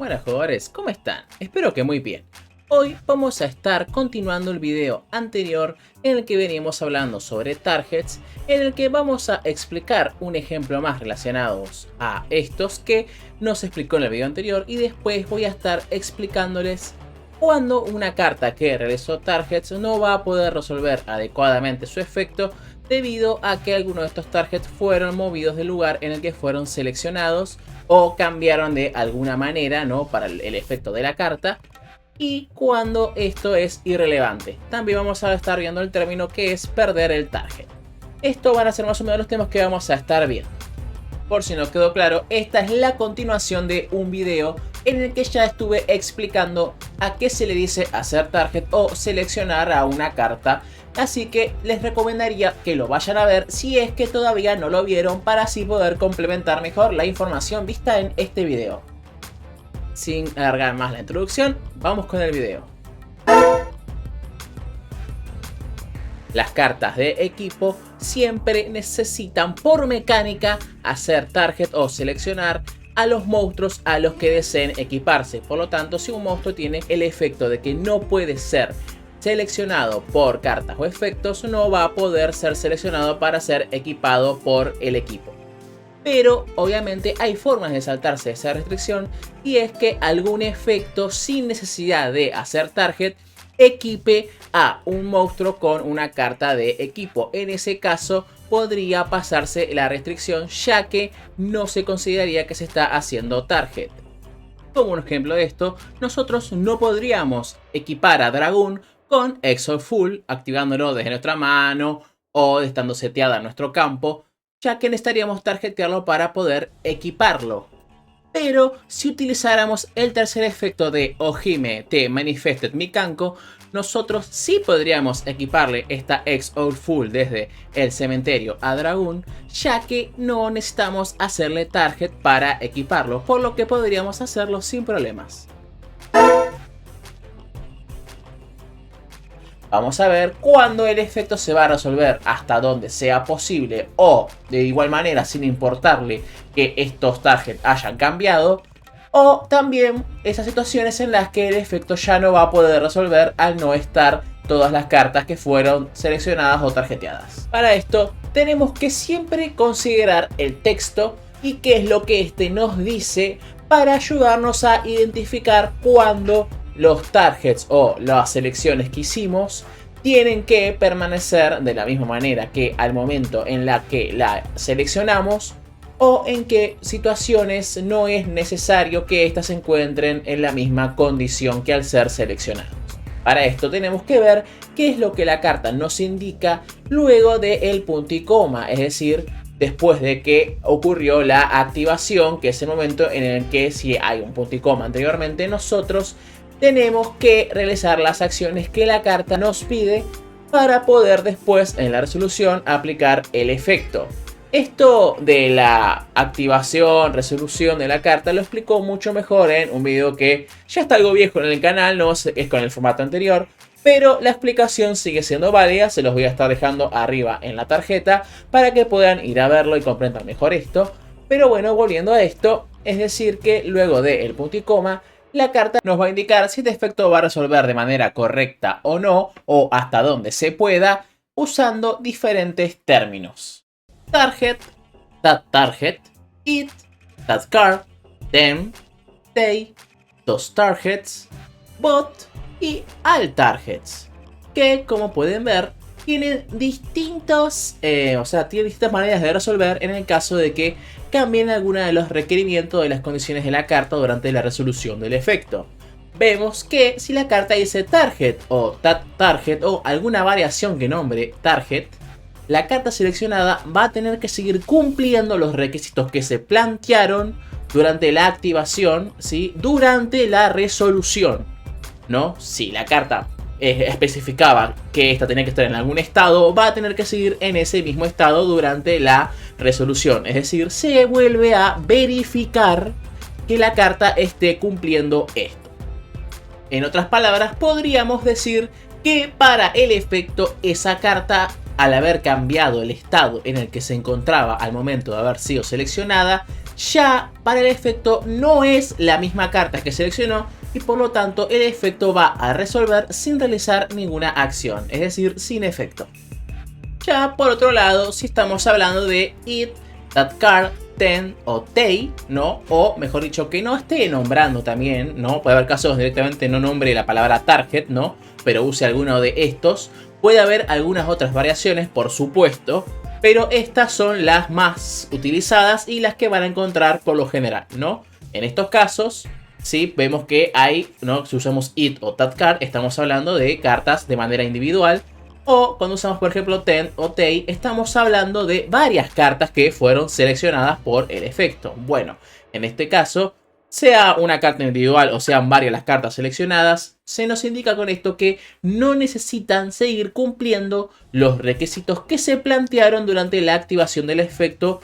Buenas jugadores, ¿cómo están? Espero que muy bien. Hoy vamos a estar continuando el video anterior en el que venimos hablando sobre targets, en el que vamos a explicar un ejemplo más relacionado a estos que nos explicó en el video anterior, y después voy a estar explicándoles cuando una carta que realizó targets no va a poder resolver adecuadamente su efecto debido a que algunos de estos targets fueron movidos del lugar en el que fueron seleccionados o cambiaron de alguna manera, ¿no?, para el efecto de la carta, y cuando esto es irrelevante. También vamos a estar viendo el término que es perder el target. Esto van a ser más o menos los temas que vamos a estar viendo. Por si no quedó claro, esta es la continuación de un video en el que ya estuve explicando a qué se le dice hacer target o seleccionar a una carta. Así que les recomendaría que lo vayan a ver si es que todavía no lo vieron, para así poder complementar mejor la información vista en este video. Sin alargar más la introducción, vamos con el video. Las cartas de equipo siempre necesitan por mecánica hacer target o seleccionar a los monstruos a los que deseen equiparse. Por lo tanto, si un monstruo tiene el efecto de que no puede ser seleccionado por cartas o efectos, no va a poder ser seleccionado para ser equipado por el equipo. Pero obviamente hay formas de saltarse esa restricción, y es que algún efecto sin necesidad de hacer target equipe a un monstruo con una carta de equipo. En ese caso podría pasarse la restricción, ya que no se consideraría que se está haciendo target. Como un ejemplo de esto, nosotros no podríamos equipar a Dragoon con Exo Full, activándolo desde nuestra mano o estando seteada en nuestro campo, ya que necesitaríamos targetearlo para poder equiparlo. Pero si utilizáramos el tercer efecto de Ojime Te Manifested Mikanko, nosotros sí podríamos equiparle esta Exo Full desde el cementerio a Dragoon, ya que no necesitamos hacerle target para equiparlo, por lo que podríamos hacerlo sin problemas. Vamos a ver cuándo el efecto se va a resolver hasta donde sea posible, o de igual manera sin importarle que estos targets hayan cambiado, o también esas situaciones en las que el efecto ya no va a poder resolver al no estar todas las cartas que fueron seleccionadas o tarjeteadas. Para esto tenemos que siempre considerar el texto y qué es lo que este nos dice, para ayudarnos a identificar cuándo los targets o las selecciones que hicimos tienen que permanecer de la misma manera que al momento en la que la seleccionamos, o en qué situaciones no es necesario que éstas se encuentren en la misma condición que al ser seleccionados. Para esto tenemos que ver qué es lo que la carta nos indica luego del punto y coma, es decir, después de que ocurrió la activación, que es el momento en el que, si hay un punto y coma anteriormente, nosotros tenemos que realizar las acciones que la carta nos pide para poder después en la resolución aplicar el efecto. Esto de la activación, resolución de la carta lo explicó mucho mejor en un video que ya está algo viejo en el canal, no es con el formato anterior, pero la explicación sigue siendo válida. Se los voy a estar dejando arriba en la tarjeta para que puedan ir a verlo y comprendan mejor esto. Pero bueno, volviendo a esto, es decir que luego del punto y coma, la carta nos va a indicar si este efecto va a resolver de manera correcta o no, o hasta donde se pueda, usando diferentes términos: target, that target, it, that card, them, they, those targets, but y all targets, que como pueden ver tienen distintas maneras de resolver en el caso de que cambien alguna de los requerimientos de las condiciones de la carta durante la resolución del efecto. Vemos que si la carta dice target o that target o alguna variación que nombre target, la carta seleccionada va a tener que seguir cumpliendo los requisitos que se plantearon durante la activación, ¿sí?, durante la resolución, ¿no? Si la carta especificaba que esta tenía que estar en algún estado, va a tener que seguir en ese mismo estado durante la resolución. Es decir, se vuelve a verificar que la carta esté cumpliendo esto. En otras palabras, podríamos decir que para el efecto, esa carta, al haber cambiado el estado en el que se encontraba al momento de haber sido seleccionada, ya para el efecto no es la misma carta que seleccionó y por lo tanto el efecto va a resolver sin realizar ninguna acción, es decir, sin efecto. Ya por otro lado, si estamos hablando de It, That Card, Ten o Tay, ¿no? O mejor dicho, que no esté nombrando también, ¿no? Puede haber casos donde directamente no nombre la palabra target, ¿no? Pero use alguno de estos. Puede haber algunas otras variaciones, por supuesto, pero estas son las más utilizadas y las que van a encontrar por lo general, ¿no? En estos casos, sí, vemos que hay, ¿no? Si usamos It o That Card, estamos hablando de cartas de manera individual. O cuando usamos por ejemplo Ten o Tay, estamos hablando de varias cartas que fueron seleccionadas por el efecto. Bueno, en este caso, sea una carta individual o sean varias las cartas seleccionadas, se nos indica con esto que no necesitan seguir cumpliendo los requisitos que se plantearon durante la activación del efecto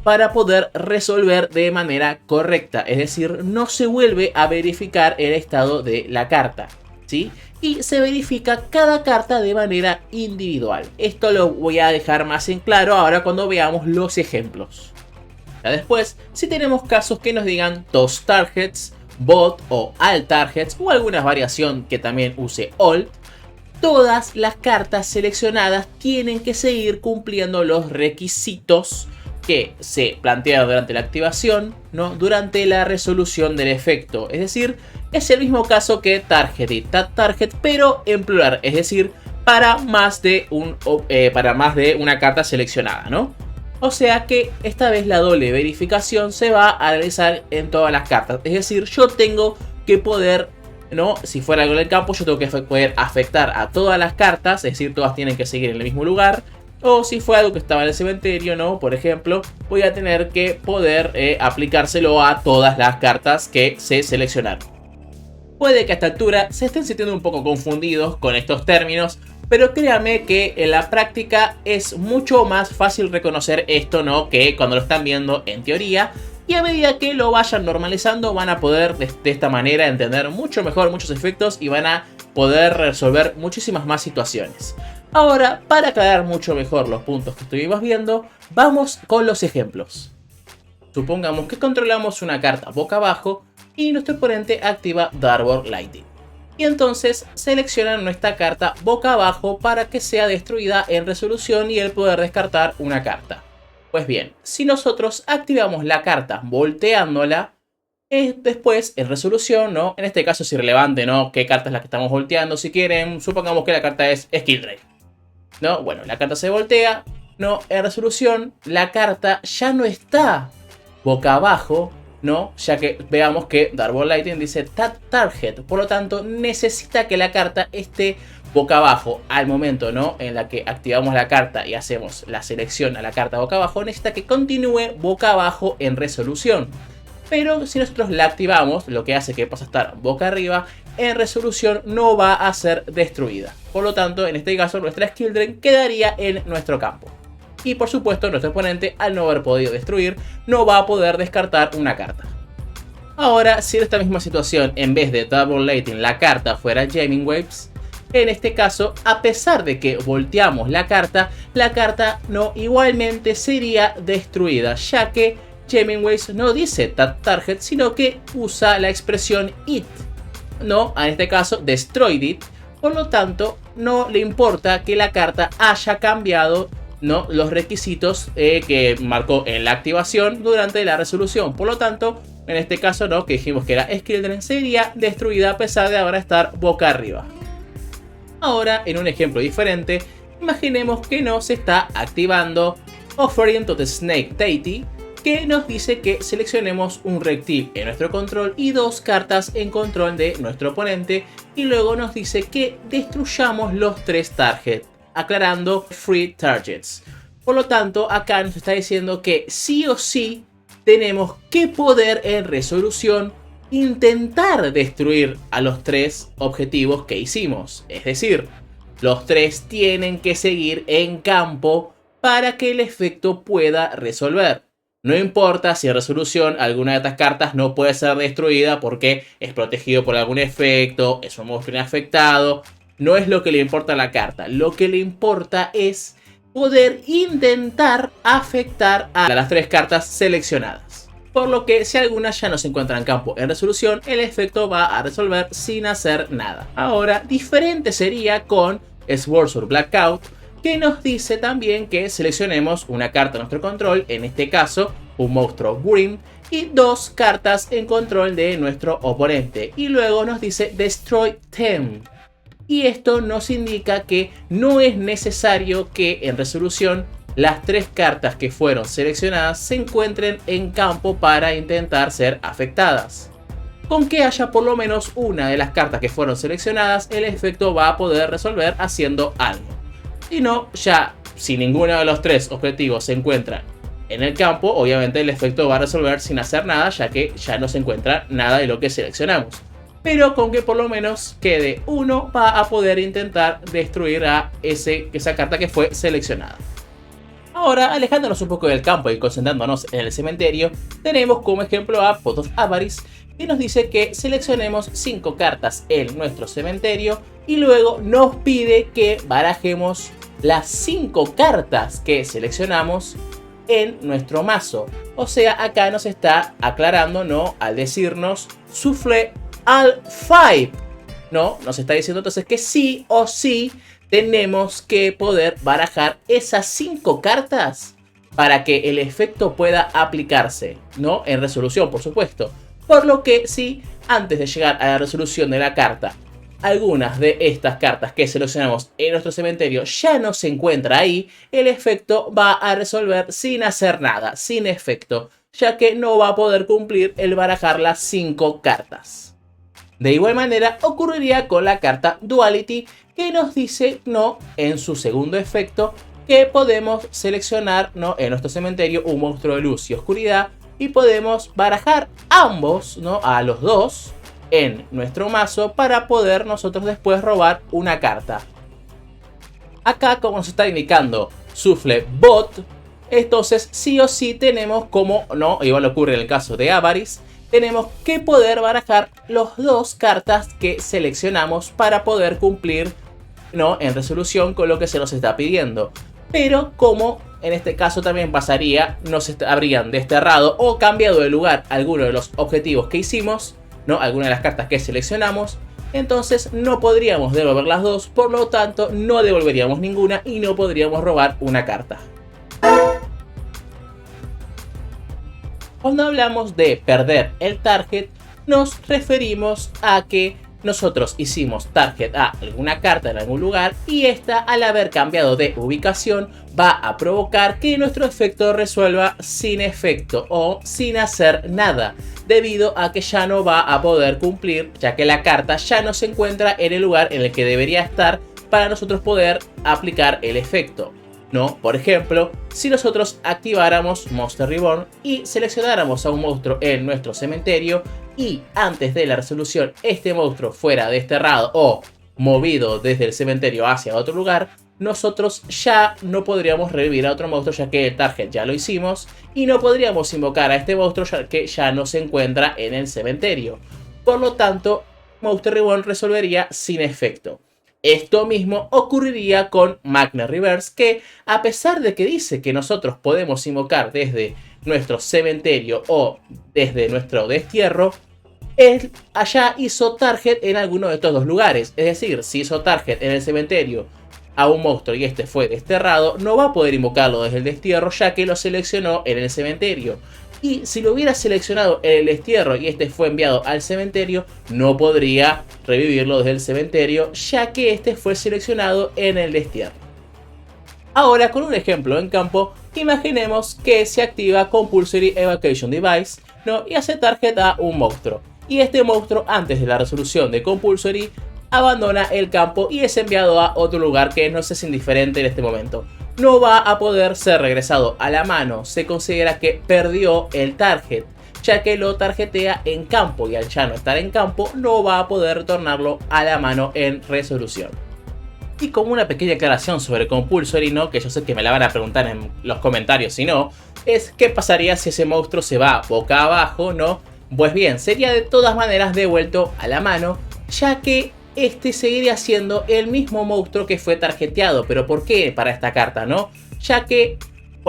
para poder resolver de manera correcta. Es decir, no se vuelve a verificar el estado de la carta, ¿sí? Y se verifica cada carta de manera individual. Esto lo voy a dejar más en claro ahora cuando veamos los ejemplos. Ya después, si tenemos casos que nos digan Toss Targets, Bot o All Targets o alguna variación que también use All, todas las cartas seleccionadas tienen que seguir cumpliendo los requisitos que se plantearon durante la activación, ¿no? Durante la resolución del efecto. Es decir, es el mismo caso que Target y That Target, pero en plural. Es decir, para más de una carta seleccionada, ¿no? O sea que esta vez la doble verificación se va a realizar en todas las cartas. Es decir, yo tengo que poder, ¿no? Si fuera algo del campo, yo tengo que poder afectar a todas las cartas. Es decir, todas tienen que seguir en el mismo lugar. O si fue algo que estaba en el cementerio, ¿no? Por ejemplo, voy a tener que poder aplicárselo a todas las cartas que se seleccionaron. Puede que a esta altura se estén sintiendo un poco confundidos con estos términos, pero créanme que en la práctica es mucho más fácil reconocer esto, ¿no? Que cuando lo están viendo en teoría. Y a medida que lo vayan normalizando van a poder de esta manera entender mucho mejor muchos efectos y van a poder resolver muchísimas más situaciones. Ahora, para aclarar mucho mejor los puntos que estuvimos viendo, vamos con los ejemplos. Supongamos que controlamos una carta boca abajo y nuestro oponente activa Darkboard Lighting. Y entonces selecciona nuestra carta boca abajo para que sea destruida en resolución y él poder descartar una carta. Pues bien, si nosotros activamos la carta volteándola, después en resolución, ¿no? En este caso es irrelevante, ¿no? ¿Qué carta es la que estamos volteando? Si quieren, supongamos que la carta es Skill Drain, ¿no? Bueno, la carta se voltea, ¿no? En resolución, la carta ya no está boca abajo, ¿no? Ya que veamos que Darkboard Lighting dice That Target, por lo tanto necesita que la carta esté boca abajo al momento, ¿no? En la que activamos la carta y hacemos la selección a la carta boca abajo, necesita que continúe boca abajo en resolución. Pero si nosotros la activamos, lo que hace que pase a estar boca arriba, en resolución no va a ser destruida. Por lo tanto, en este caso, nuestra Skill Drain quedaría en nuestro campo. Y por supuesto, nuestro oponente, al no haber podido destruir, no va a poder descartar una carta. Ahora, si en esta misma situación, en vez de Darkboard Lighting, la carta fuera Jamming Waves, en este caso, a pesar de que volteamos la carta no igualmente sería destruida, ya que Jamming Waves no dice That Target, sino que usa la expresión It, ¿no? En este caso, Destroyed It. Por lo tanto, no le importa que la carta haya cambiado, ¿no? Los requisitos que marcó en la activación durante la resolución. Por lo tanto, en este caso, ¿no? Que dijimos que era Skill Drain, sería destruida a pesar de ahora estar boca arriba. Ahora, en un ejemplo diferente, imaginemos que nos está activando Offering to the Snake Deity, que nos dice que seleccionemos un reptil en nuestro control y dos cartas en control de nuestro oponente, y luego nos dice que destruyamos los tres targets, aclarando free targets. Por lo tanto, acá nos está diciendo que sí o sí tenemos que poder en resolución intentar destruir a los tres objetivos que hicimos. Es decir, los tres tienen que seguir en campo para que el efecto pueda resolver. No importa si en resolución alguna de estas cartas no puede ser destruida porque es protegido por algún efecto, es un monstruo inafectado. No es lo que le importa a la carta. Lo que le importa es poder intentar afectar a las tres cartas seleccionadas. por lo que si alguna ya no se encuentra en campo en resolución, el efecto va a resolver sin hacer nada. Ahora, diferente sería con Sword Blackout, que nos dice también que seleccionemos una carta de nuestro control, en este caso un monstruo Grim, y 2 cartas en control de nuestro oponente, y luego nos dice Destroy 10. Y esto nos indica que no es necesario que en resolución las 3 cartas que fueron seleccionadas se encuentren en campo para intentar ser afectadas. Con que haya por lo menos una de las cartas que fueron seleccionadas, el efecto va a poder resolver haciendo algo. Si no, ya si ninguno de los 3 objetivos se encuentran en el campo, obviamente el efecto va a resolver sin hacer nada, ya que ya no se encuentra nada de lo que seleccionamos. Pero con que por lo menos quede uno, va a poder intentar destruir a esa carta que fue seleccionada. Ahora, alejándonos un poco del campo y concentrándonos en el cementerio, tenemos como ejemplo a Pot of Avarice, que nos dice que seleccionemos 5 cartas en nuestro cementerio y luego nos pide que barajemos las 5 cartas que seleccionamos en nuestro mazo. O sea, acá nos está aclarando, ¿no? Al decirnos Souffle al 5, ¿no? Nos está diciendo entonces que sí o sí tenemos que poder barajar esas 5 cartas para que el efecto pueda aplicarse, ¿no? En resolución, por supuesto. Por lo que si antes de llegar a la resolución de la carta, algunas de estas cartas que seleccionamos en nuestro cementerio ya no se encuentra ahí, el efecto va a resolver sin hacer nada, sin efecto, ya que no va a poder cumplir el barajar las 5 cartas. De igual manera ocurriría con la carta Duality, que nos dice, ¿no?, en su segundo efecto, que podemos seleccionar, ¿no?, en nuestro cementerio un monstruo de luz y oscuridad y podemos barajar ambos, ¿no?, a los 2 en nuestro mazo para poder nosotros después robar una carta. Acá, como nos está indicando Souffle Bot, entonces sí o sí tenemos, como no, igual ocurre en el caso de Avarice, tenemos que poder barajar los 2 cartas que seleccionamos para poder cumplir, ¿no?, en resolución con lo que se nos está pidiendo. Pero como en este caso también pasaría, nos habrían desterrado o cambiado de lugar alguno de los objetivos que hicimos, ¿no?, alguna de las cartas que seleccionamos, entonces no podríamos devolver las 2, por lo tanto no devolveríamos ninguna y no podríamos robar una carta. Cuando hablamos de perder el target, nos referimos a que nosotros hicimos target a alguna carta en algún lugar y esta, al haber cambiado de ubicación, va a provocar que nuestro efecto resuelva sin efecto o sin hacer nada, debido a que ya no va a poder cumplir, ya que la carta ya no se encuentra en el lugar en el que debería estar para nosotros poder aplicar el efecto, ¿no? Por ejemplo, si nosotros activáramos Monster Reborn y seleccionáramos a un monstruo en nuestro cementerio y antes de la resolución este monstruo fuera desterrado o movido desde el cementerio hacia otro lugar, nosotros ya no podríamos revivir a otro monstruo, ya que el target ya lo hicimos, y no podríamos invocar a este monstruo ya que ya no se encuentra en el cementerio. Por lo tanto, Monster Reborn resolvería sin efecto. Esto mismo ocurriría con Magnet Reverse, que a pesar de que dice que nosotros podemos invocar desde nuestro cementerio o desde nuestro destierro, él allá hizo target en alguno de estos 2 lugares. Es decir, si hizo target en el cementerio a un monstruo y este fue desterrado, no va a poder invocarlo desde el destierro, ya que lo seleccionó en el cementerio. Y si lo hubiera seleccionado en el destierro y este fue enviado al cementerio, no podría revivirlo desde el cementerio, ya que este fue seleccionado en el destierro. Ahora, con un ejemplo en campo, imaginemos que se activa Compulsory Evacuation Device, ¿no?, y hace target a un monstruo. Y este monstruo, antes de la resolución de Compulsory, abandona el campo y es enviado a otro lugar que nos es indiferente en este momento. No va a poder ser regresado a la mano, se considera que perdió el target, ya que lo targetea en campo y al ya no estar en campo no va a poder retornarlo a la mano en resolución. Y como una pequeña aclaración sobre Compulsory, ¿no?, que yo sé que me la van a preguntar en los comentarios si no, es qué pasaría si ese monstruo se va boca abajo, ¿no? Pues bien, sería de todas maneras devuelto a la mano, ya que este seguiría siendo el mismo monstruo que fue tarjeteado. ¿Pero por qué para esta carta, no? Ya que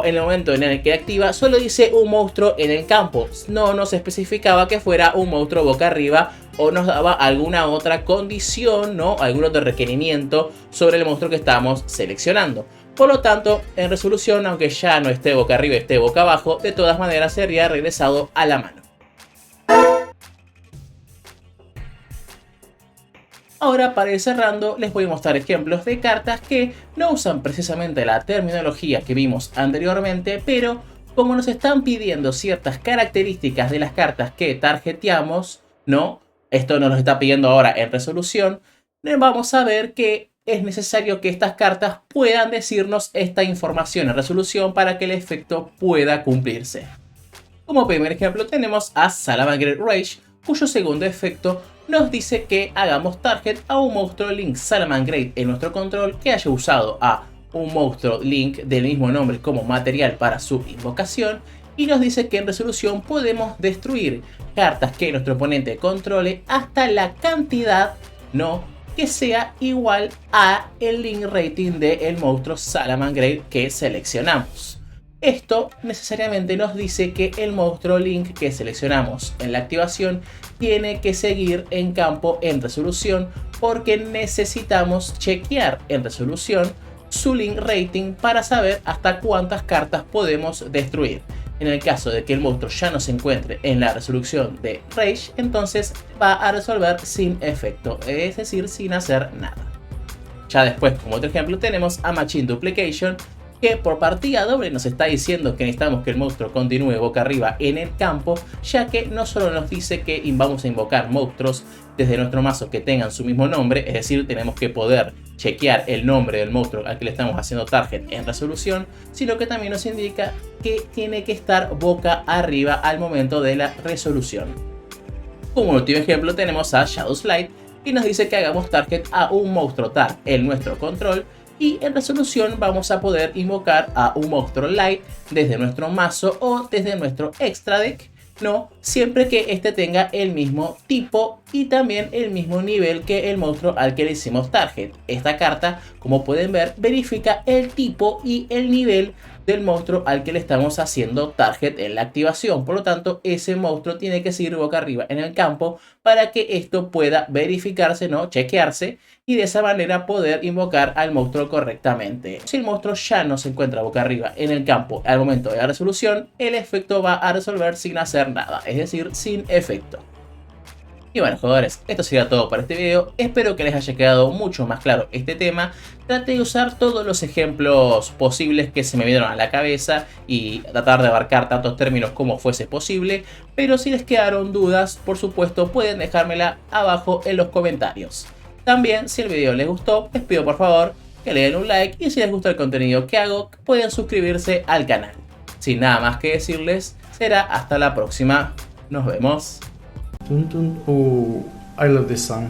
En el momento en el que activa, solo dice un monstruo en el campo. No nos especificaba que fuera un monstruo boca arriba o nos daba alguna otra condición, ¿no? Algún otro requerimiento sobre el monstruo que estamos seleccionando. Por lo tanto, en resolución, aunque ya no esté boca arriba, esté boca abajo, de todas maneras sería regresado a la mano. Ahora, para ir cerrando, les voy a mostrar ejemplos de cartas que no usan precisamente la terminología que vimos anteriormente, pero como nos están pidiendo ciertas características de las cartas que tarjeteamos, ¿no? Esto nos lo está pidiendo ahora en resolución, vamos a ver que es necesario que estas cartas puedan decirnos esta información en resolución para que el efecto pueda cumplirse. Como primer ejemplo tenemos a Salamangreat Rage, cuyo segundo efecto nos dice que hagamos target a un monstruo Link Salamangreat en nuestro control que haya usado a un monstruo Link del mismo nombre como material para su invocación, y nos dice que en resolución podemos destruir cartas que nuestro oponente controle hasta la cantidad, ¿no?, que sea igual a el Link rating del monstruo Salamangreat que seleccionamos. Esto necesariamente nos dice que el monstruo Link que seleccionamos en la activación tiene que seguir en campo en resolución, porque necesitamos chequear en resolución su Link rating para saber hasta cuántas cartas podemos destruir. En el caso de que el monstruo ya no se encuentre en la resolución de Rage, entonces va a resolver sin efecto, es decir, sin hacer nada. Ya después, como otro ejemplo, tenemos a Machine Duplication, que por partida doble nos está diciendo que necesitamos que el monstruo continúe boca arriba en el campo, ya que no solo nos dice que vamos a invocar monstruos desde nuestro mazo que tengan su mismo nombre, es decir, tenemos que poder chequear el nombre del monstruo al que le estamos haciendo target en resolución, sino que también nos indica que tiene que estar boca arriba al momento de la resolución. Como último ejemplo tenemos a Shadow Slide, que nos dice que hagamos target a un monstruo TAR en nuestro control, y en resolución vamos a poder invocar a un monstruo light desde nuestro mazo o desde nuestro extra deck, ¿no?, siempre que este tenga el mismo tipo y también el mismo nivel que el monstruo al que le hicimos target. Esta carta, como pueden ver, verifica el tipo y el nivel del monstruo al que le estamos haciendo target en la activación. Por lo tanto, ese monstruo tiene que seguir boca arriba en el campo para que esto pueda verificarse, ¿no?, chequearse, y de esa manera poder invocar al monstruo correctamente. Si el monstruo ya no se encuentra boca arriba en el campo al momento de la resolución, el efecto va a resolver sin hacer nada, es decir, sin efecto. Y bueno, jugadores, esto sería todo para este video. Espero que les haya quedado mucho más claro este tema. Traté de usar todos los ejemplos posibles que se me vinieron a la cabeza y tratar de abarcar tantos términos como fuese posible, pero si les quedaron dudas, por supuesto pueden dejármela abajo en los comentarios. También, si el video les gustó, les pido por favor que le den un like, y si les gusta el contenido que hago, pueden suscribirse al canal. Sin nada más que decirles, será hasta la próxima. Nos vemos. Oh, I love this song.